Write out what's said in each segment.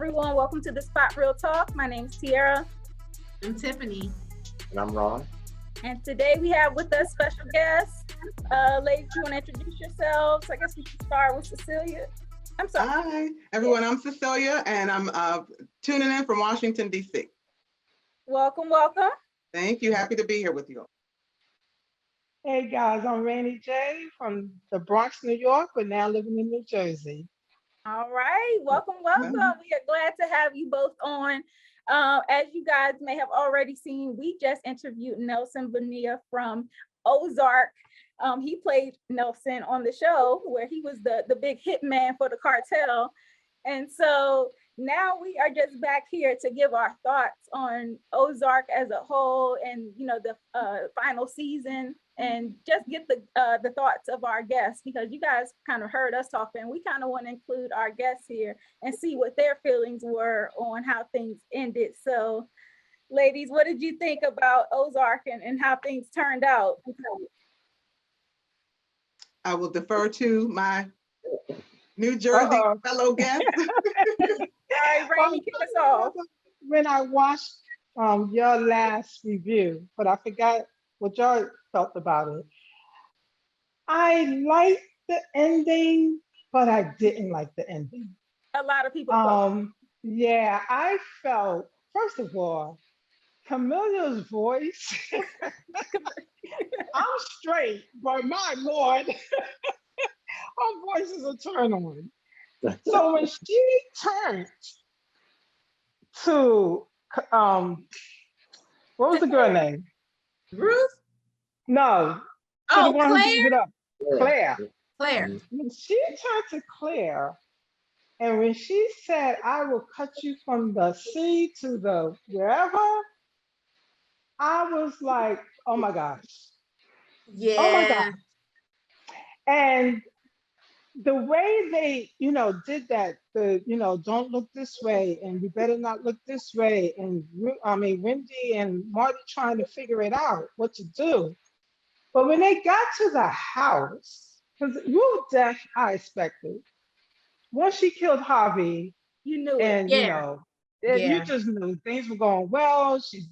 everyone. Welcome to the Spot Real Talk. My name's Tiara. I'm Tiffany. And I'm Ron. And today we have with us special guests. Ladies, you want to introduce yourselves? I guess we should start with Cecelia. I'm sorry. Hi, everyone. I'm Cecelia, and I'm tuning in from Washington, D.C. Welcome, welcome. Thank you. Happy to be here with you all. Hey guys, I'm Rainey J from the Bronx, New York, but now living in New Jersey. All right, welcome, welcome. We are glad to have you both on. As you guys may have already seen, we just interviewed Nelson Bonilla from Ozark. He played Nelson on the show where he was the big hit man for the cartel. And so now we are just back here to give our thoughts on Ozark as a whole and, you know, the final season, and just get the thoughts of our guests, because you guys kind of heard us talking. We kind of want to include our guests here and see what their feelings were on how things ended. So ladies, what did you think about Ozark and how things turned out? I will defer to my New Jersey fellow guest. All right, Rainey, kick us off. When I watched your last review, but I forgot what y'all felt about it. I liked the ending, but I didn't like the ending. A lot of people yeah, I felt, first of all, Camilla's voice. I'm straight, but my Lord, her voice is a turn on. So when she turned to what was the girl name? Ruth? No. Oh, the one who gave it up. Claire. Claire. When she turned to Claire, and when she said, "I will cut you from the sea to the wherever," I was like, "Oh my gosh." Yeah. Oh my gosh. And the way they, did that, don't look this way, and you better not look this way, and Wendy and Marty trying to figure it out, what to do. But when they got to the house, because Ruth death, I expected. Once she killed Harvey, you knew and it. you just knew things were going well. She's,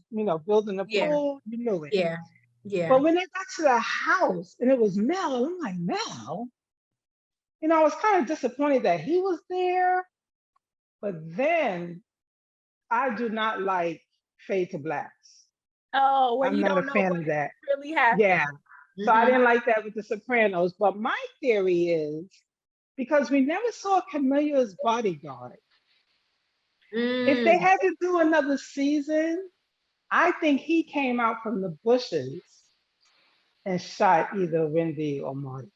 building a pool, you knew it. Yeah. Yeah. But when they got to the house and it was Mel, I'm like, Mel? I was kind of disappointed that he was there, but then I do not like fade to blacks. Oh, well, I'm not a fan of that. Really happened. Yeah. So I didn't like that with The Sopranos. But my theory is because we never saw Camilla's bodyguard. If they had to do another season, I think he came out from the bushes and shot either Wendy or Marty.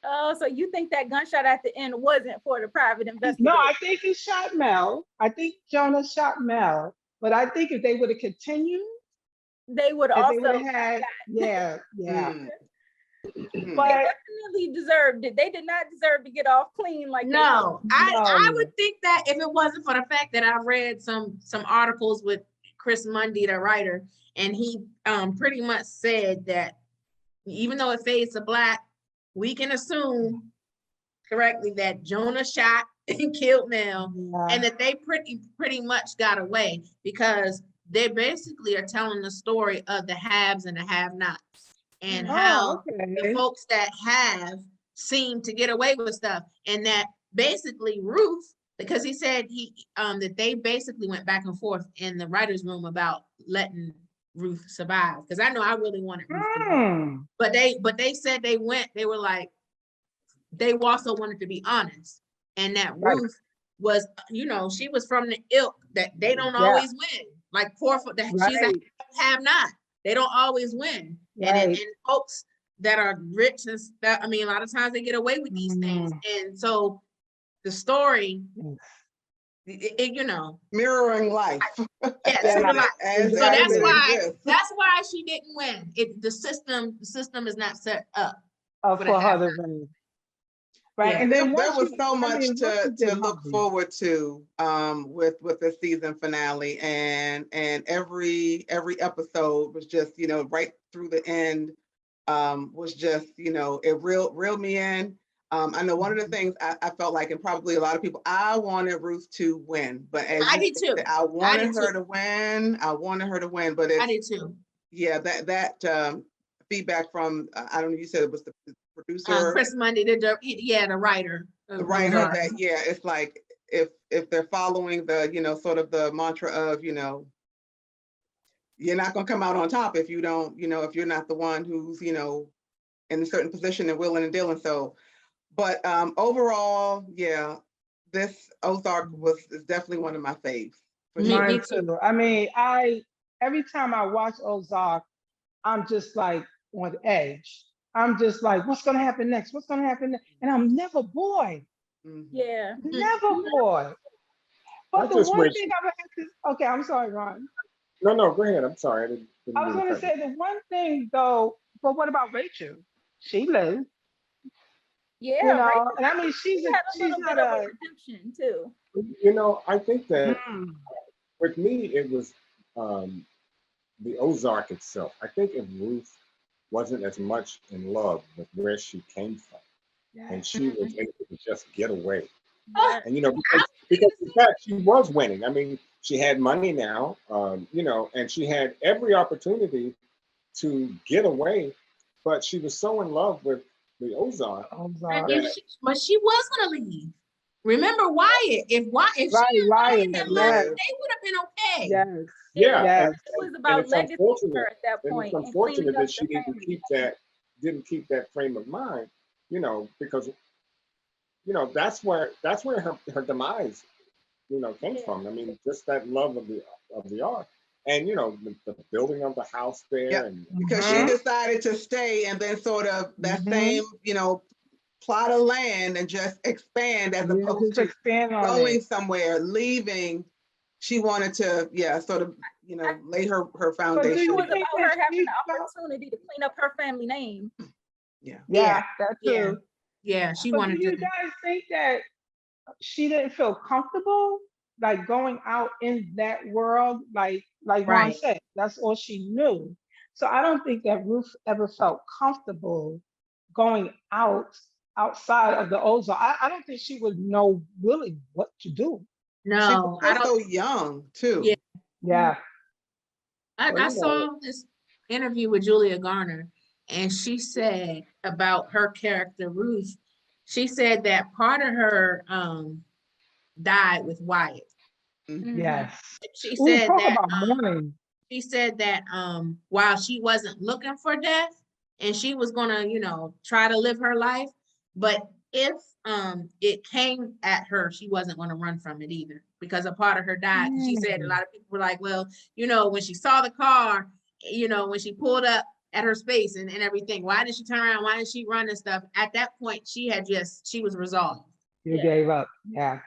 Oh, so you think that gunshot at the end wasn't for the private investigator? No, I think he shot Mel. I think Jonah shot Mel. But I think if they would have continued, they would also they had, yeah. But they definitely deserved it. They did not deserve to get off clean like no. I would think that if it wasn't for the fact that I read some articles with Chris Mundy, the writer, and he pretty much said that even though it fades to black, we can assume correctly that Jonah shot and killed Mel, and that they pretty much got away because they basically are telling the story of the haves and the have-nots, and how the folks that have seem to get away with stuff, and that basically Ruth, because he said that they basically went back and forth in the writer's room about letting Ruth survive, because I know I really wanted Ruth to live. But they said they were like, they also wanted to be honest, and that Ruth was, she was from the ilk that they don't always win. Like she's a have not. They don't always win. And folks that are rich and stuff, a lot of times they get away with these things. And so the story, mirroring life. Yes, so that's why she didn't win. The system is not set up for her to win. Right. Yeah. And then there was so much to look forward to with the season finale, and every episode was just, right through the end, was just, it reeled me in. I know one of the things I felt like, and probably a lot of people, I wanted Ruth to win, but as I you did stated, too. I wanted did her too. to win. I wanted her to win, but I it's, did too. yeah, that feedback from, I don't know, you said it was the producer, Chris Monday, the writer. the writer, that, yeah, it's like, if they're following the, sort of the mantra of, you're not gonna come out on top if you don't, if you're not the one who's, in a certain position and willing and dealing. So, but overall, yeah, this Ozark is definitely one of my faves. Mine too. I mean, every time I watch Ozark, I'm just like on edge. I'm just like, what's gonna happen next? What's gonna happen next? And I'm never bored. Yeah. Never bored. But the one thing I would have to, okay, I'm sorry, Ron. No, go ahead. I'm sorry. I was gonna say the one thing though, but what about Rachel? She lived. Yeah, You know, Rachel, and I mean she's had a little not bit of a a redemption too. I think that with me, it was the Ozark itself. I think if Ruth wasn't as much in love with where she came from, and she was able to just get away. And because in fact she was winning. I mean, she had money now, and she had every opportunity to get away, but she was so in love with the Ozark. But she was gonna leave. Remember Wyatt? If she and Wyatt had left, they would have been okay. Yes. Yeah. It was about legacy for her at that point. It's unfortunate that she didn't keep that frame of mind, because that's where her demise, came from. I mean, just that love of the art, and the building of the house there, yep. and because she decided to stay, and then sort of that same plot of land and just expand as opposed to going somewhere, leaving. She wanted to, sort of, lay her foundation. It was about her having the opportunity to clean up her family name. Yeah, that too. Yeah, she but wanted do you to. guys think that she didn't feel comfortable like going out in that world, like Ron said, that's all she knew. So I don't think that Ruth ever felt comfortable going outside of the Ozark. I don't think she would know really what to do. No, she was so young too. Yeah. I saw this interview with Julia Garner, and she said about her character Ruth. She said that part of her died with Wyatt. Yes. She said that mourning. She said that while she wasn't looking for death and she was gonna, try to live her life, but if it came at her, she wasn't gonna run from it either, because a part of her died. She said a lot of people were like, well, when she saw the car, when she pulled up at her space and everything, why did she turn around? Why did she run and stuff? At that point, she was resolved. You gave up. Yeah.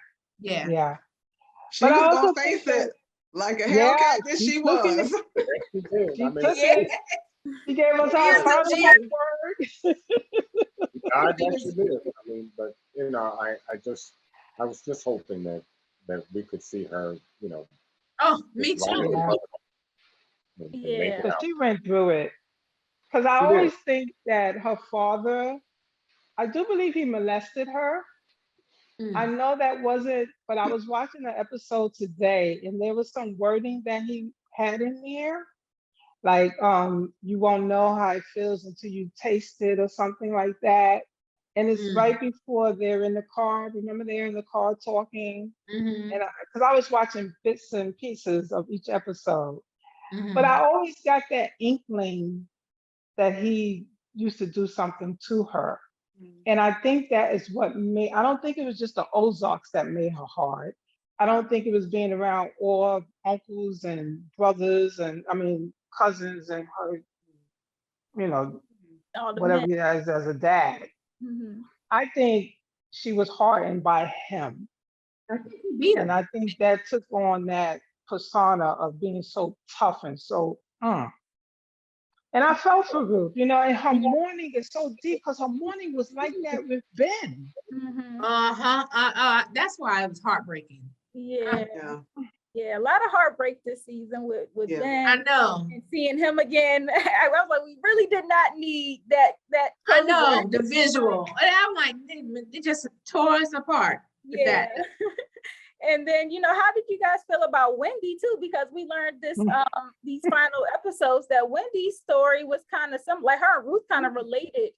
She was gonna face it like a Hellcat that she was. She did. She gave us our part of that word. God, that she did. I mean, but I was just hoping that we could see her, Oh, me too. Because she went through it. Because I always think that her father, I do believe he molested her. I know that wasn't, but I was watching an episode today, and there was some wording that he had in there, like you won't know how it feels until you taste it or something like that. And it's right before they're in the car. Remember, they're in the car talking, and because I was watching bits and pieces of each episode, but I always got that inkling that he used to do something to her. And I think that is what I don't think it was just the Ozarks that made her hard. I don't think it was being around all uncles and brothers and cousins and her, whatever he has as a dad. I think she was hardened by him. And I think that took on that persona of being so tough and so And I felt for Ruth, and her mourning is so deep because her mourning was like that with Ben. That's why it was heartbreaking. Yeah. Yeah, a lot of heartbreak this season with Ben. I know. And seeing him again, I was like, we really did not need that. I know the visual. And I'm like, they just tore us apart. Yeah. And then, how did you guys feel about Wendy too? Because we learned this these final episodes that Wendy's story was kind of like her and Ruth kind of related.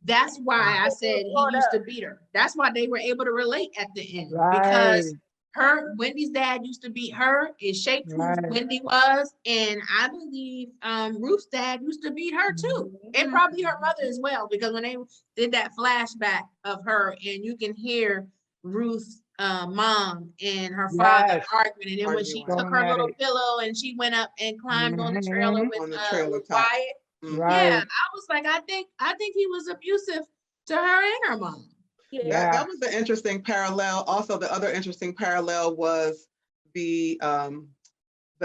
That's why I said he used to beat her. That's why they were able to relate at the end. Because Wendy's dad used to beat her. It shaped who Wendy was. And I believe Ruth's dad used to beat her too. And probably her mother as well. Because when they did that flashback of her, and you can hear Ruth's mom and her father arguing. And then when she took her little pillow and she went up and climbed on the trailer with Wyatt. Yeah, I was like, I think he was abusive to her and her mom. Yeah, that was the interesting parallel. Also, the other interesting parallel was the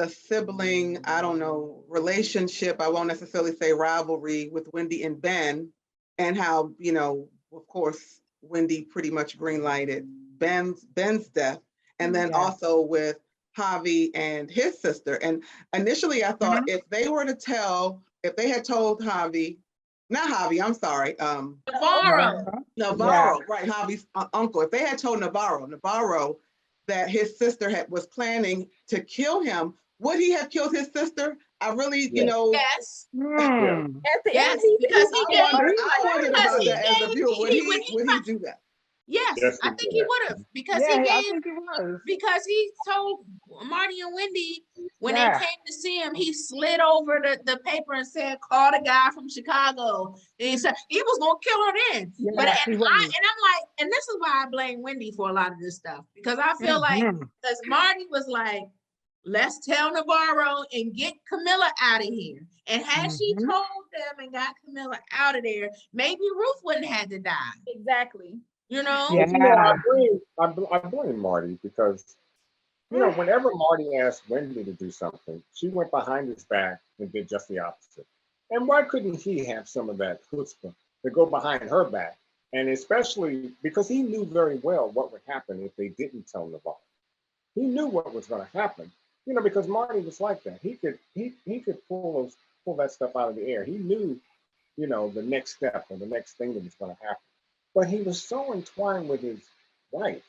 sibling, I don't know, relationship. I won't necessarily say rivalry with Wendy and Ben, and how, of course, Wendy pretty much greenlighted Ben's death, and then also with Javi and his sister. And initially, I thought if they had told Javi, not Javi, I'm sorry, Navarro, right, Javi's uncle. If they had told Navarro that his sister was planning to kill him, would he have killed his sister? I really, Yes. At the end, because he gave. I wondered about that as a viewer. Would he do that? Yes, I think he would have, because he told Marty and Wendy when they came to see him, he slid over the paper and said, "Call the guy from Chicago." And he said he was gonna kill her then. But I'm like, and this is why I blame Wendy for a lot of this stuff, because I feel like because Marty was like, let's tell Navarro and get Camilla out of here. And had she told them and got Camilla out of there, maybe Ruth wouldn't have to die. Exactly. I blame Marty, because whenever Marty asked Wendy to do something, she went behind his back and did just the opposite. And why couldn't he have some of that chutzpah to go behind her back? And especially because he knew very well what would happen if they didn't tell Navarro. He knew what was going to happen, because Marty was like that. He could pull that stuff out of the air. He knew, the next step or the next thing that was going to happen. But he was so entwined with his wife,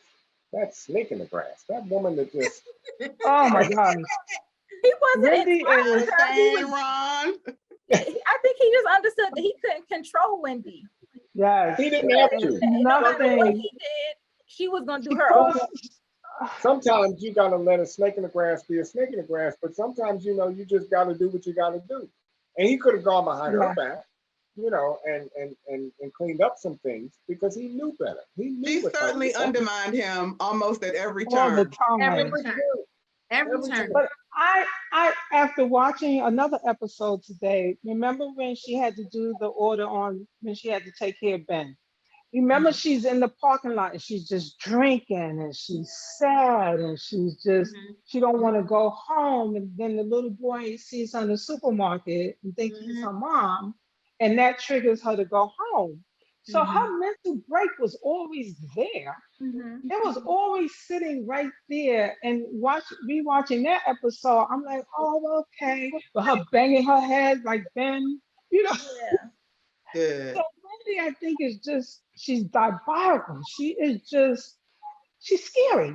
that snake in the grass, that woman that just. Oh my God. He wasn't Wendy entwined with her. Ron. I think he just understood that he couldn't control Wendy. Yes. He didn't have to. No matter what he did, she was going to do her own. Sometimes you got to let a snake in the grass be a snake in the grass, but sometimes, you just got to do what you got to do. And he could have gone behind her back, and cleaned up some things, because he knew better. She certainly undermined him almost at every turn. Every turn. But I after watching another episode today, remember when she had to do the order when she had to take care of Ben? Remember, she's in the parking lot and she's just drinking and she's sad and she's just, she don't want to go home. And then the little boy sees her in the supermarket and thinks he's her mom. And that triggers her to go home. So her mental break was always there. It was always sitting right there. And rewatching that episode, I'm like, oh, okay. But her banging her head like Ben, Good. So Wendy, I think, is just, she's diabolical. She's scary.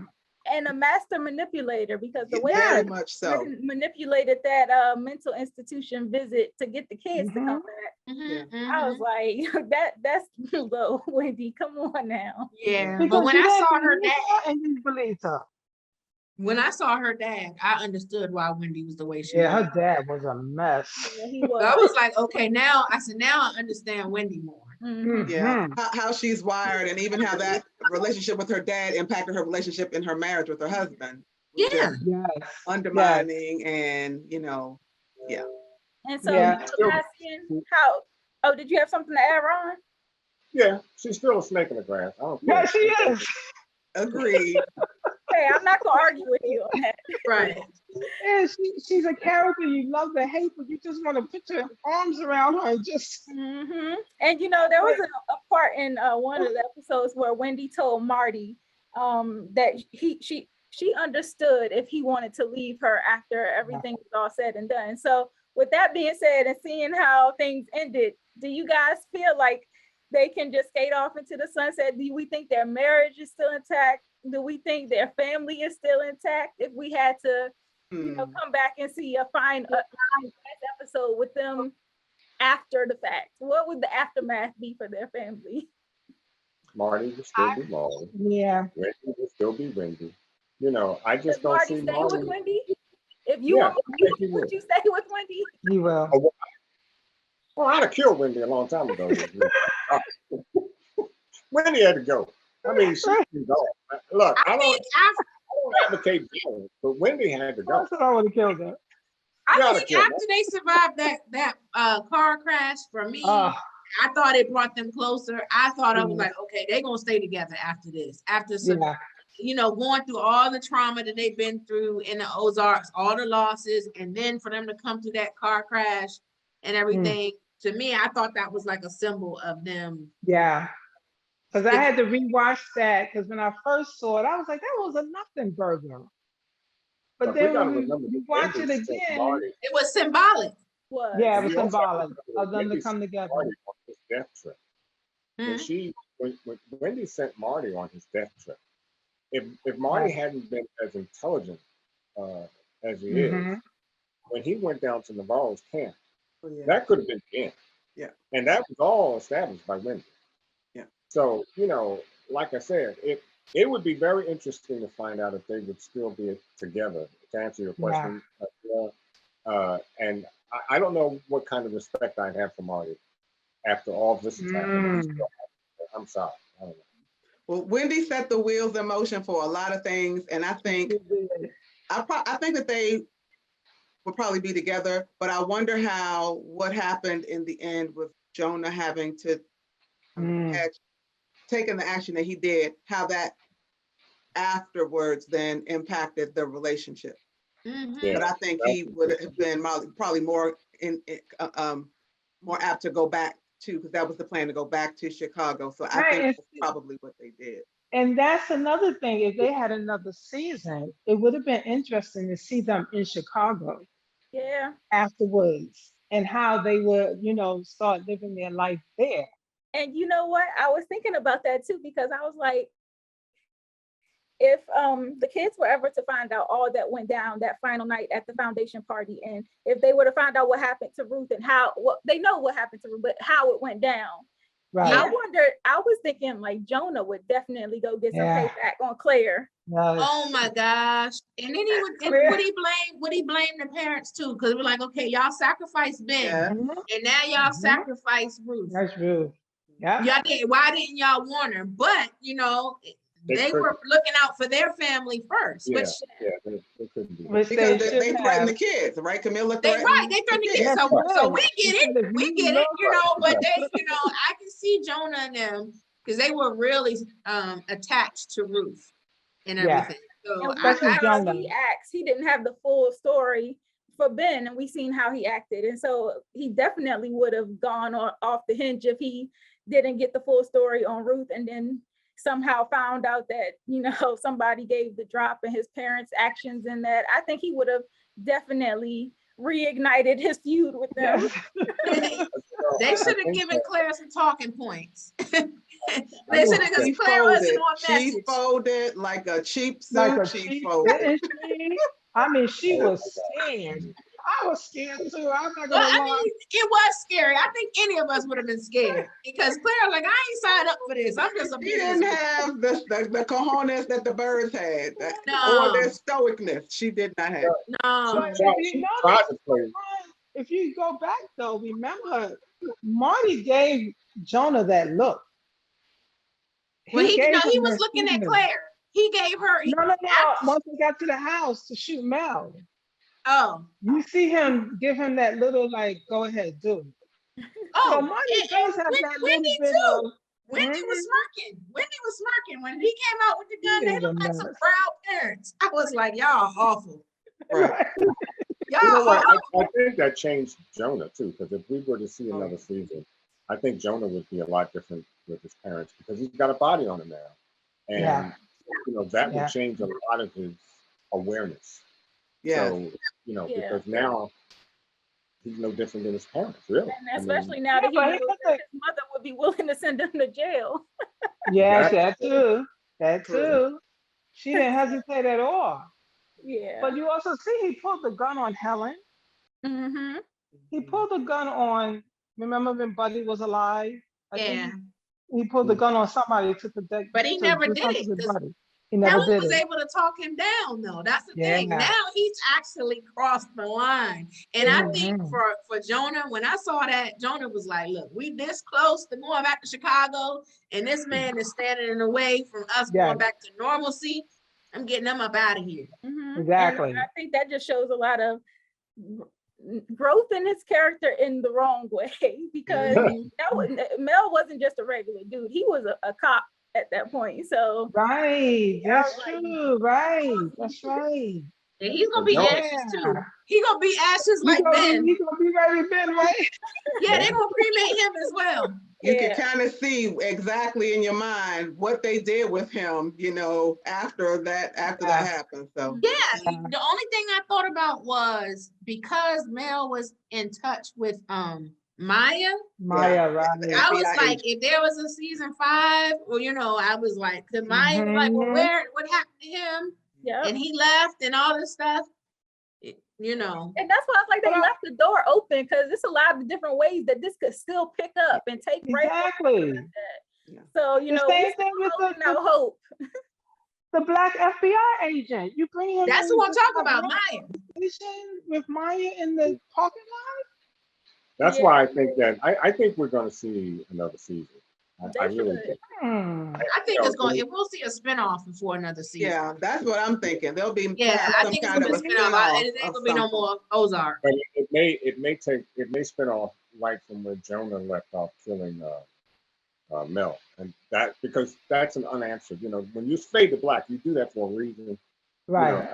And a master manipulator, because the way very much so manipulated that mental institution visit to get the kids to come back. I was like, that's low, Wendy. Come on now. Yeah, because but when I saw her dad, and you believed her. When I saw her dad, I understood why Wendy was the way she was. Her dad was a mess. Yeah, he was. I was like, okay, now I understand Wendy more. Yeah, how she's wired, and even how that relationship with her dad impacted her relationship in her marriage with her husband. Yeah, undermining, and And so asking how? Did you have something to add, Ron? Yeah, she's still a snake in the grass. I don't care. Yeah, she is. Agreed. Hey, I'm not gonna argue with you on that. Right. Yeah, she's a character you love to hate, but you just want to put your arms around her and just. And there was a part in one of the episodes where Wendy told Marty that she understood if he wanted to leave her after everything was all said and done. So with that being said, and seeing how things ended, do you guys feel like they can just skate off into the sunset? Do we think their marriage is still intact? Do we think their family is still intact? If we had to, come back and see a fine episode with them after the fact, what would the aftermath be for their family? Marty would still be Marty. Yeah. Wendy would still be Wendy. You know, I just don't Marty see stay Marty. with Wendy? If you were, would you stay with Wendy? He will. Well, I'd have killed Wendy a long time ago. Wendy had to go. I mean, she can go. Look, I don't advocate killing, but Wendy had to go. That's what I would have killed her. I think after they survived that car crash, for me, I thought it brought them closer. I thought I was like, okay, they're gonna stay together after this. After going through all the trauma that they've been through in the Ozarks, all the losses, and then for them to come through that car crash and everything. To me, I thought that was like a symbol of them. Yeah. Because I had to rewatch that, because when I first saw it, I was like, that was a nothing burger. But then when we watch it again, it was symbolic. Yeah, it was symbolic of them to come together. On his death trip. When Wendy sent Marty on his death trip, if Marty hadn't been as intelligent as he is, when he went down to Navarro's camp, that could have been the end. Yeah. And that was all established by Wendy. Yeah. So, like I said, it would be very interesting to find out if they would still be together, to answer your question. And I don't know what kind of respect I'd have for Marty after all this has happened. I'm sorry. I don't know. Well, Wendy set the wheels in motion for a lot of things, and I think I think that they will probably be together, but I wonder what happened in the end with Jonah having to taking the action that he did, how that afterwards then impacted the relationship. But I think he would have been probably more more apt to go back to, because that was the plan, to go back to Chicago. So I think that's probably what they did. And that's another thing. If they had another season, it would have been interesting to see them in Chicago. Yeah. Afterwards, and how they would, start living their life there. And you know what? I was thinking about that too, because I was like, if the kids were ever to find out all that went down that final night at the foundation party, and if they were to find out what happened to Ruth and they know what happened to Ruth, but how it went down. Right. I wondered, I was thinking like Jonah would definitely go get some payback on Claire. Oh my gosh. And then would he blame the parents too? Because we're like, okay, y'all sacrificed Ben, and now y'all sacrifice Ruth. That's Ruth. Yeah. Y'all did. Why didn't y'all warn her? But they were looking out for their family first. They couldn't do that. Because they threatened the kids, right? Camilla threatened. They threatened the kids. So we get it. But they, I can see Jonah and them, because they were really attached to Ruth and everything. So he didn't have the full story for Ben, and we seen how he acted, and so he definitely would have gone off the hinge if he didn't get the full story on Ruth, and then somehow found out that somebody gave the drop in his parents' actions, and that I think he would have definitely reignited his feud with them. They should have given Claire some talking points. They should have, because Claire wasn't on message. She folded like a cheap suit. She folded. I mean, she was scared. I was scared too. I'm not gonna lie. It was scary. I think any of us would have been scared, because Claire was like, I ain't signed up for this. I'm just a She didn't have the cojones that the birds had, or their stoicness. She did not have. No. If you go back though, remember Marty gave Jonah that look. He was looking at Claire. He gave her. No. Once we got to the house to shoot Mel. Oh. You see him give him that little go ahead, do it. Oh, so Marty does have that Wendy little too. Wendy was smirking. When he came out with the gun, they looked like some proud parents. I was like, y'all awful. Right. I think that changed Jonah too, because if we were to see another season, I think Jonah would be a lot different with his parents, because he's got a body on him now. And that would change a lot of his awareness. Yeah. So, because now he's no different than his parents, really. And especially now that he knows that his mother would be willing to send him to jail. Yes, that too. That too. She didn't hesitate at all. Yeah. But you also see he pulled the gun on Helen. Mm-hmm. He pulled the gun on, remember when Buddy was alive? He pulled the Mm-hmm. gun on somebody to protect. But he never did it. He never Helen did was it. able to talk him down, though. That's the thing. Now he's actually crossed the line. And I think for Jonah, when I saw that, Jonah was like, look, we this close to going back to Chicago, and this man is standing in the way from us going back to normalcy. I'm getting them up out of here. Mm-hmm. Exactly. And I think that just shows a lot of growth in his character in the wrong way, because Mel wasn't just a regular dude. He was a cop at that point. So that's true. Right. That's right. And he's gonna be ashes too. He's gonna be ashes like Ben. He's gonna be ready Ben, right? Yeah, they're gonna cremate him as well. You can kind of see exactly in your mind what they did with him, after that happened. So the only thing I thought about was because Mel was in touch with Maya, right. I was like, if there was a season 5, well, I was like, could Maya be like, well, what happened to him? Yeah. And he left and all this stuff. And that's why I was like, they left the door open, because it's a lot of different ways that this could still pick up and take exactly. So the same thing with no hope. The black FBI agent. You bring him. That's what I'm talking about, Maya. With Maya in the parking lot. That's why I think that I think we're going to see another season. I really think. I think we'll see a spinoff before another season. Yeah, that's what I'm thinking. There'll be I think it's gonna be a spinoff. It ain't gonna be no more Ozark. But it may spin off right from where Jonah left off killing Mel, and that because that's an unanswered. When you fade to black, you do that for a reason. Right.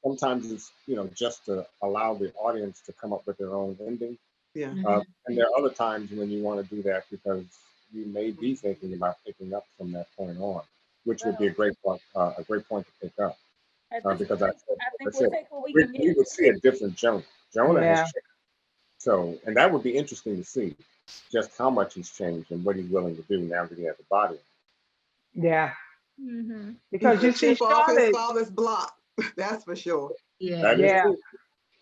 Sometimes it's just to allow the audience to come up with their own ending. Yeah. And there are other times when you want to do that because you may be thinking about picking up from that point on, which would be a great point to pick up. Because I think we would see a different Jonah. Jonah has changed. So, and that would be interesting to see just how much he's changed and what he's willing to do now that he has a body. Yeah. Mm-hmm. Because you see Charlotte, his father's block. That's for sure. Yeah.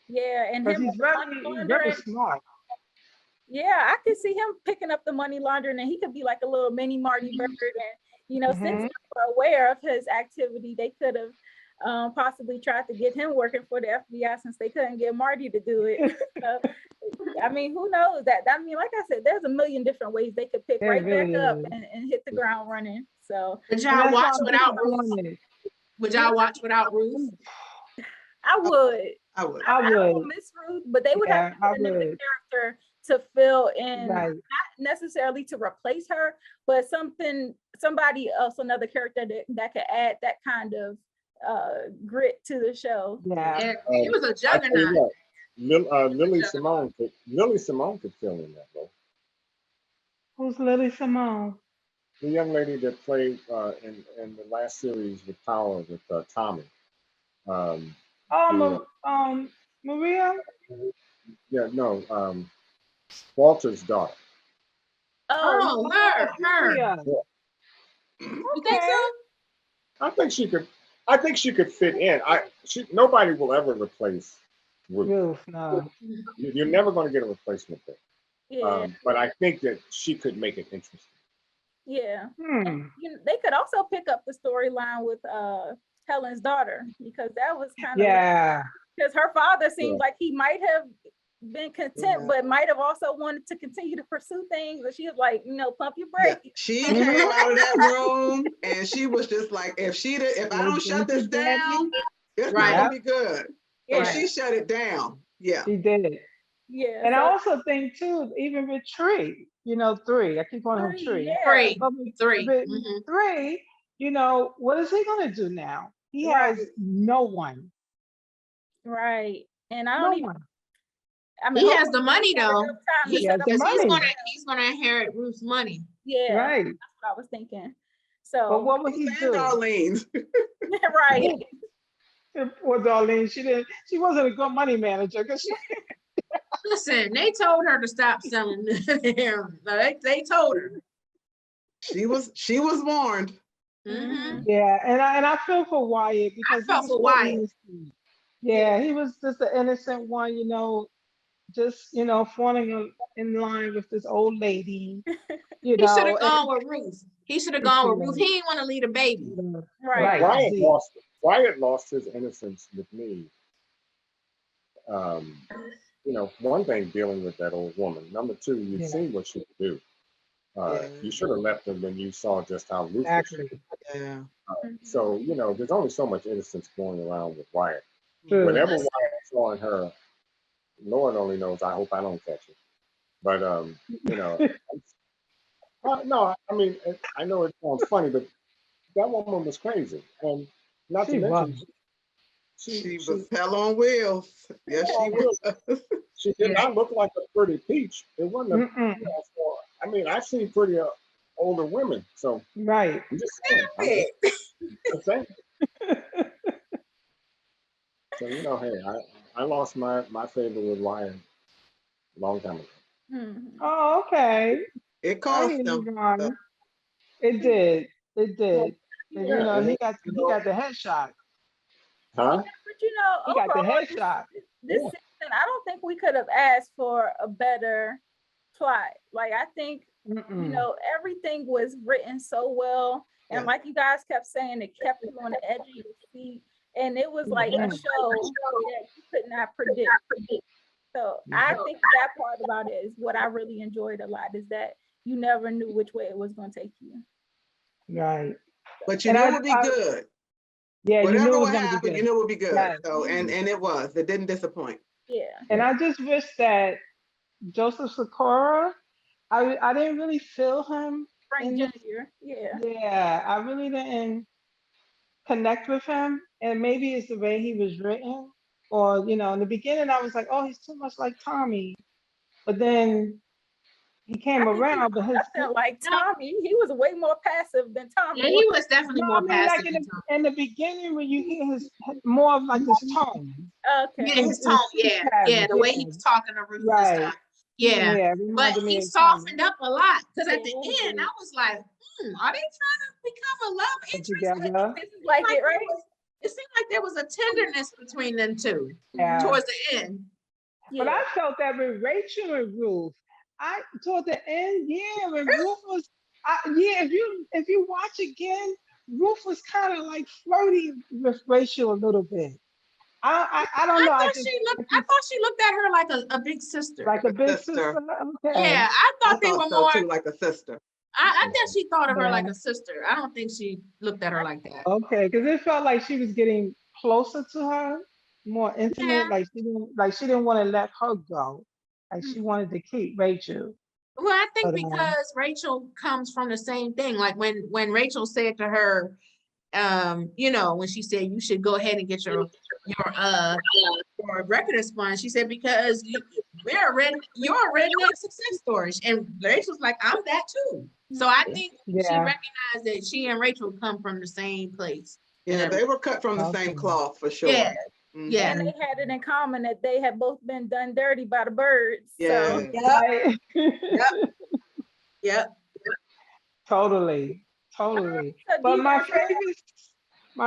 Yeah, and him he's very smart. Yeah, I could see him picking up the money laundering, and he could be like a little mini Marty Bird. And since they were aware of his activity, they could have possibly tried to get him working for the FBI since they couldn't get Marty to do it. So, who knows that? Like I said, there's a million different ways they could pick back up and hit the ground running. So would y'all watch without Ruth? Would y'all watch without Ruth? I would. I would. I would miss Ruth, but they would have to put another character to fill in, not necessarily to replace her, but somebody else, another character that could add that kind of grit to the show. Yeah, he was a juggernaut. Lily Simone could fill in that role. Who's Lily Simone? The young lady that played in the last series with Power with Tommy. Maria? Yeah, no. Walter's daughter. Oh, her. Yeah. You think so? I think she could fit in. Nobody will ever replace Ruth. No. You're never going to get a replacement there. Yeah. But I think that she could make it interesting. Yeah. And, they could also pick up the storyline with Helen's daughter, because that was kind of because her father seemed like he might have been content, but might have also wanted to continue to pursue things. And she was like, pump your brakes. Yeah. She came out of that room and she was just like, if I don't shut this down, it's not gonna be good. So she shut it down. Yeah. She did. Yeah. And I also think too, even with Tree, 3. I keep calling him Tree. Three. Three, what is he gonna do now? He has no one. Right. And I don't even. He has the money though. He has the money. He's gonna inherit Ruth's money. Yeah. Right. That's what I was thinking. So, but what would he do? Darlene. right. Poor Darlene, she wasn't a good money manager because she. Listen, they told her to stop selling him. They told her. She was warned. Mm-hmm. Yeah, and I feel for Wyatt because I felt for Wyatt. Innocent. Yeah, he was just an innocent one, just falling in line with this old lady. He should have gone with Ruth. He should have gone with Ruth. He didn't want to leave a baby. Right. Wyatt lost his innocence with me. One thing dealing with that old woman. Number two, you've seen what she could do. You should have left her when you saw just how ruthless she was. Yeah. So, there's only so much innocence going around with Wyatt. True. Whatever Wyatt saw in her, Lord only knows. I hope I don't catch it. But, no, I mean, I know it sounds funny, but that woman was crazy. And not to mention, she was hell on wheels. Yes, she was. She did not look like a pretty peach. It wasn't I mean, I've seen pretty older women, so right. I'm just saying. So hey, I lost my favorite with Wyatt a long time ago. Oh, okay. It cost him. It did. And, he got the headshot. Huh? But he got the headshot. This season, I don't think we could have asked for a better plot. Like, I think everything was written so well, and like you guys kept saying, it kept you on the edge of your seat, and it was like a show that you could not predict. So I think that part about it is what I really enjoyed a lot, is that you never knew which way it was going to take you. Right. But you knew it would be good. Yeah, whatever would happen, you knew it would be good. Yes. So and it was. It didn't disappoint. Yeah. And I just wish that Joseph Sikora, I didn't really feel him. Frank Jr. Yeah. Yeah, I really didn't connect with him, and maybe it's the way he was written, or in the beginning I was like, oh, he's too much like Tommy, but then he came around. But his like Tommy, he was way more passive than Tommy. Yeah, he was definitely more passive. Like in the beginning, when you hear his more of like his tone. Okay. Yeah, his tone. Yeah, the way he was talking to Ruth and stuff. Yeah, but he softened up a lot, because at the end I was like, are they trying to become a love interest? This is like it, right? It seemed like there was a tenderness between them two towards the end. But I felt that with Rachel and Ruth, toward the end, when Ruth was, if you watch again, Ruth was kind of like flirting with Rachel a little bit. I don't know. I thought she looked at her like a big sister. Like a big sister. Okay. Yeah, I thought they were more too, like a sister. I think she thought of her like a sister. I don't think she looked at her like that. Okay, because it felt like she was getting closer to her, more intimate. Like she didn't want to let her go. Like she wanted to keep Rachel. Well, I think because Rachel comes from the same thing. Like when Rachel said to her, when she said you should go ahead and get your record expunged, she said, because you're a redneck success story, and Rachel's like, I'm that too. So I think she recognized that she and Rachel come from the same place. Yeah, they were cut from the same cloth for sure. Yeah. Mm-hmm. Yeah, and they had it in common that they had both been done dirty by the birds. Yeah. So. Yep. Totally. But my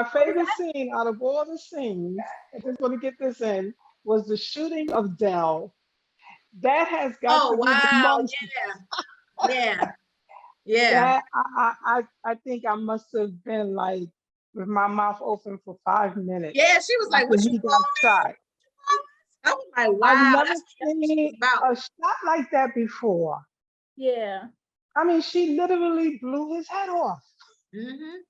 favorite scene out of all the scenes, I just want to get this in, was the shooting of Dell. That has got to be the most. Yeah. I think I must have been like with my mouth open for 5 minutes. Yeah, she was like, "What you got shot?" I was like, "Wow, I've never seen a shot like that before." Yeah. I mean, she literally blew his head off. Mm-hmm.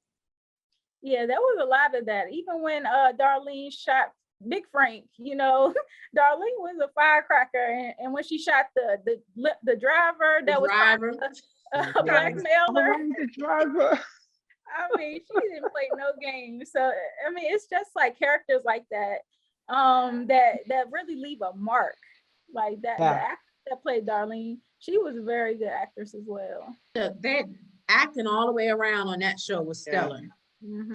Yeah, there was a lot of that. Even when Darlene shot Big Frank, Darlene was a firecracker, and when she shot the driver, that was a blackmailer. The driver. I mean, she didn't play no games. So I mean, it's just like characters like that, that really leave a mark. Like that, the actress that played Darlene, she was a very good actress as well. That acting all the way around on that show was stellar.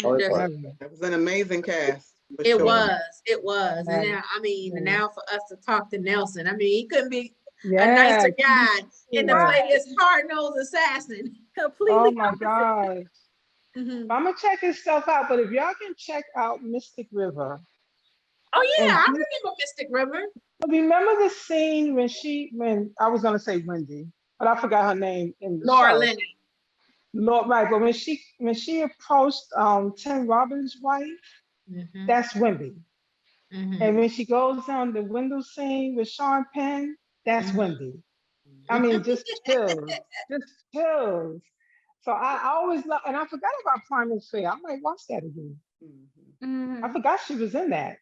Oh, it Just- was. It was an amazing cast. for It sure. was. And Right. now, I mean, Right. now for us to talk to Nelson, I mean, he couldn't be a Yes. nicer guy in the Yeah. play this hard-nosed assassin. Completely. Oh my opposite. gosh. Mhm. I'm gonna check his stuff out, but if y'all can check out Mystic River. Oh yeah, And I he- remember Mystic River. Remember the scene when I was gonna say Wendy, but I forgot her name in the Laura show. Linney. Lord, right, but when she approached Tim Robbins' wife, Mhm. that's Wendy. Mhm. And when she goes down the window scene with Sean Penn, that's Mhm. Wendy. I mean, just chills, just chills. So I always love, and I forgot about Primus Fair. I might watch that again. Mhm. I forgot she was in that.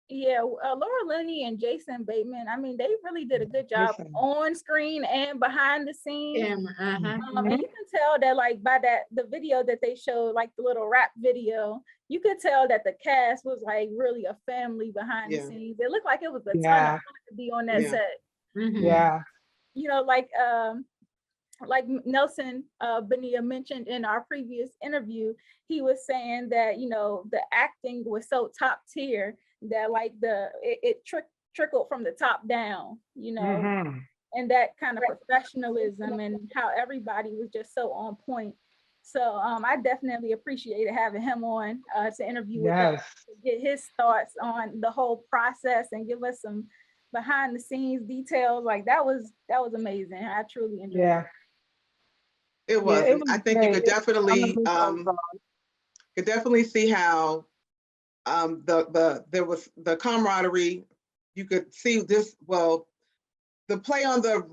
Yeah, Laura Linney and Jason Bateman. I mean, they really did a good job Jason. on screen and behind the scenes. Camera. And you can tell that, like, by the video that they showed, like the little rap video, you could tell that the cast was like really a family behind the Yeah. scenes. It looked like it was a ton Yeah. of fun to be on that Yeah. set. Mhm. Yeah. You know, like Nelson Benia mentioned in our previous interview, he was saying that, you know, the acting was so top tier that like it trickled from the top down, you know, Mhm. and that kind of professionalism and how everybody was just so on point. So I definitely appreciated having him on to interview with us, Yes. to get his thoughts on the whole process and give us some behind the scenes details. Like that was amazing. I truly enjoyed Yeah. it. It was. Yeah, it was I think you great. could definitely see how there was the camaraderie. You could see this, well, the play on the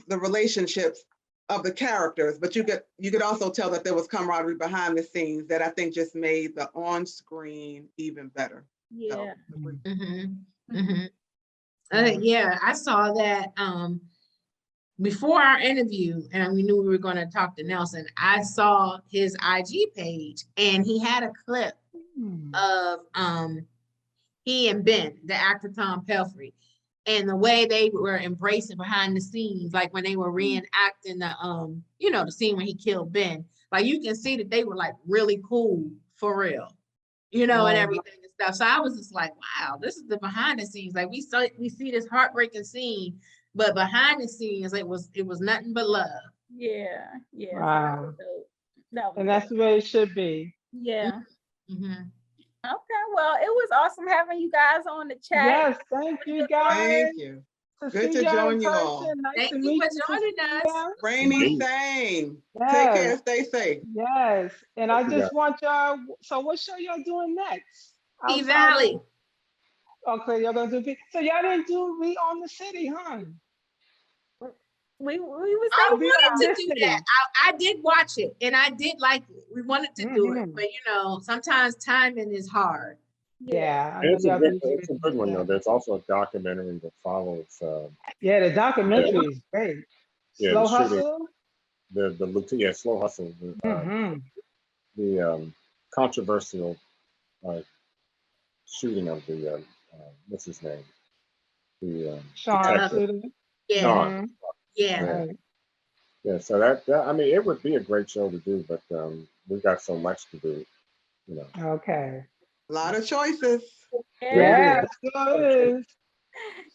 relationships of the characters, but you could also tell that there was camaraderie behind the scenes that I think just made the on screen even better. Yeah. Mhm. Mhm. Mhm. Yeah, I saw that before our interview, and we knew we were going to talk to Nelson. I saw his IG page, and he had a clip of he and Ben, the actor Tom Pelfrey, and the way they were embracing behind the scenes, like when they were reenacting the the scene when he killed Ben. Like you can see that they were like really cool for real, and everything and stuff. So I was just like, wow, this is the behind the scenes. Like we see this heartbreaking scene, but behind the scenes it was nothing but love. Yeah. Yeah. Wow. That was And dope. that's the way it should be. Yeah. Mm-hmm. Okay. Well, it was awesome having you guys on the chat. Yes, thank you guys. Thank you. Good See to y'all in join you all. person. Nice Thank to you meet for you, joining us. Cecelia. Rainey, Indeed. same. Take care, Yes, stay safe. yes. And I Thank you, just want y'all, so what show y'all doing next? P Outside Valley. Okay, y'all gonna do, so y'all didn't do We Own the City, huh? We was I thinking wanted about to do that. I did watch it and I did like it. We wanted to do it, but sometimes timing is hard. Yeah, I And know it's a y'all good, do it's a good one though. There's also a documentary that follows. Yeah, the documentary is great. Yeah, Slow the shooting. Hustle. The lieutenant, Slow Hustle. The controversial shooting of the what's his name? The Sean detective. Suter. Yeah. Sean. Yeah. Right. Yeah, so that I mean, it would be a great show to do, but we got so much to do, Okay. A lot of choices. Yeah, it is.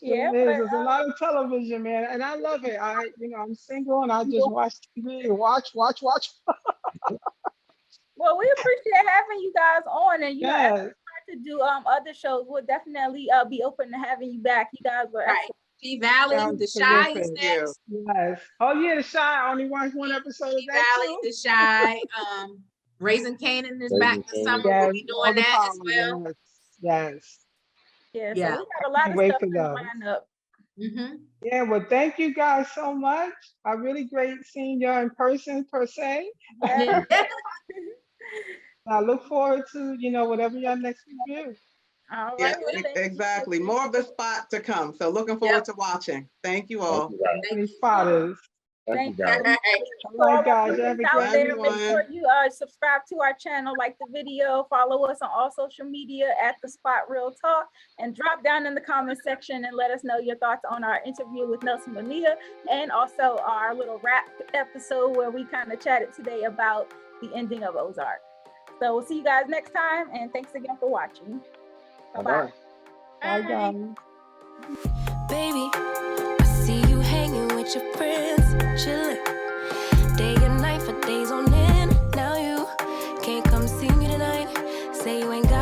Yeah, It is. There's a lot of television, man, and I love it. I'm single and I just watch TV and watch. well, we appreciate having you guys on, and as we Yes. start to do other shows, we'll definitely be open to having you back. You guys were Right. P Valley, Sounds The Shy is terrific. next. Yes. Oh yeah, The Shy. I only watched one episode of P that Valley, too. The Shy, Raising Canaan is back this summer. Yes. We'll be all doing the that as power, well. Yes. Yeah, so Yeah. we got a lot Can't of wait stuff for in those. lineup. Mm-hmm. Yeah, well, thank you guys so much. I really great seeing you in person per se. Yeah. I look forward to, whatever your next review. All Yeah, right. Well, thank you. exactly. More of the spot to come. So looking forward to watching. Thank you all. Thank you guys. Thank you. Spotters. Thank you, Thank guys. you. Oh my gosh, Viewers have a out great there, make everyone. sure you subscribe to our channel, like the video, follow us on all social media at The Spot Real Talk, and drop down in the comment section and let us know your thoughts on our interview with Nelson Bonilla, and also our little wrap episode where we kind of chatted today about the ending of Ozark. So we'll see you guys next time, and thanks again for watching. Bye-bye. Bye, guys. Baby, I see you hanging with your friends, chilling day and night for days on end. Now you can't come see me tonight. Say you ain't got